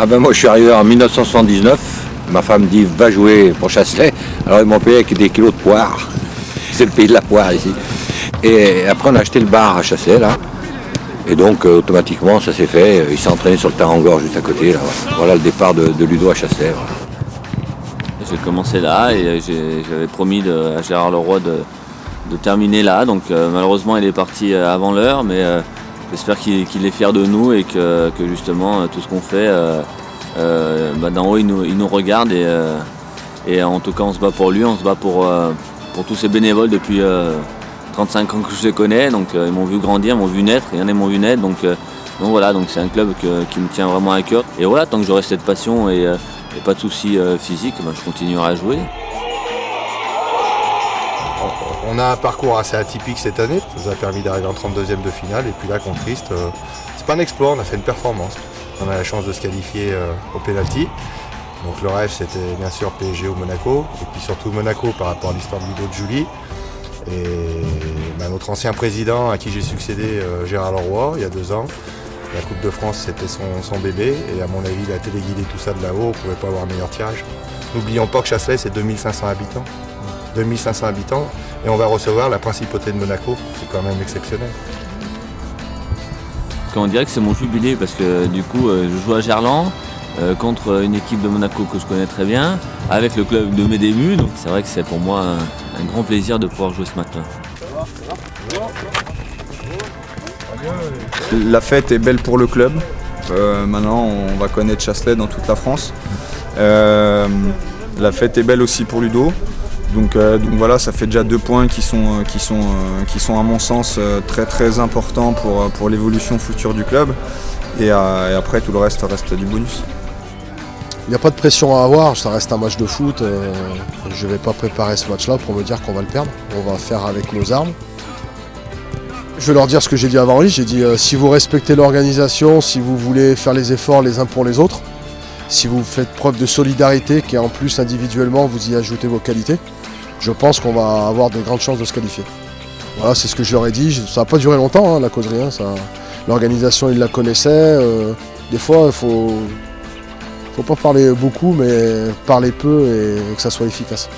Ah ben moi je suis arrivé en 1979, ma femme dit va jouer pour Chasselet, alors ils m'ont payé avec des kilos de poire, c'est le pays de la poire ici. Et après on a acheté le bar à Chasselet là, et donc automatiquement ça s'est fait, il s'est entraîné sur le terrain en gorge juste à côté là. Voilà le départ de Ludo à Chasselet. Voilà. J'ai commencé là et j'avais promis à Gérard Leroy de terminer là, donc malheureusement il est parti avant l'heure, mais j'espère qu'il est fier de nous et que justement tout ce qu'on fait, d'en haut il nous regarde et en tout cas on se bat pour lui, on se bat pour tous ces bénévoles depuis 35 ans que je les connais, donc ils m'ont vu grandir, m'ont vu naître, il y en a m'ont vu naître, donc voilà, donc c'est un club qui me tient vraiment à cœur. Et voilà, tant que j'aurai cette passion et pas de soucis physiques, je continuerai à jouer. On a un parcours assez atypique cette année, ça nous a permis d'arriver en 32e de finale et puis là contre Christ, c'est pas un exploit, on a fait une performance. On a la chance de se qualifier au pénalty. Donc le rêve c'était bien sûr PSG ou Monaco, et puis surtout Monaco par rapport à l'histoire de Ludo de Julie. Et notre ancien président à qui j'ai succédé, Gérard Leroy, il y a 2 ans, la Coupe de France c'était son bébé, et à mon avis il a téléguidé tout ça de là-haut, on ne pouvait pas avoir meilleur tirage. N'oublions pas que Chasselet c'est 2500 habitants. 2500 habitants, et on va recevoir la principauté de Monaco, c'est quand même exceptionnel. On dirait que c'est mon jubilé parce que du coup je joue à Gerland contre une équipe de Monaco que je connais très bien, avec le club de mes débuts, donc c'est vrai que c'est pour moi un grand plaisir de pouvoir jouer ce match-là. La fête est belle pour le club, maintenant on va connaître Chasselet dans toute la France. La fête est belle aussi pour Ludo. Donc voilà, ça fait déjà 2 points qui sont à mon sens très très importants pour l'évolution future du club. Et après tout le reste du bonus. Il n'y a pas de pression à avoir, ça reste un match de foot. Je ne vais pas préparer ce match-là pour me dire qu'on va le perdre. On va faire avec nos armes. Je vais leur dire ce que j'ai dit avant lui. J'ai dit si vous respectez l'organisation, si vous voulez faire les efforts les uns pour les autres, si vous faites preuve de solidarité, qui en plus individuellement vous y ajoutez vos qualités, je pense qu'on va avoir de grandes chances de se qualifier. Voilà, c'est ce que je leur ai dit. Ça n'a pas duré longtemps, la causerie. L'organisation, ils la connaissaient. Des fois, il faut pas parler beaucoup, mais parler peu et que ça soit efficace.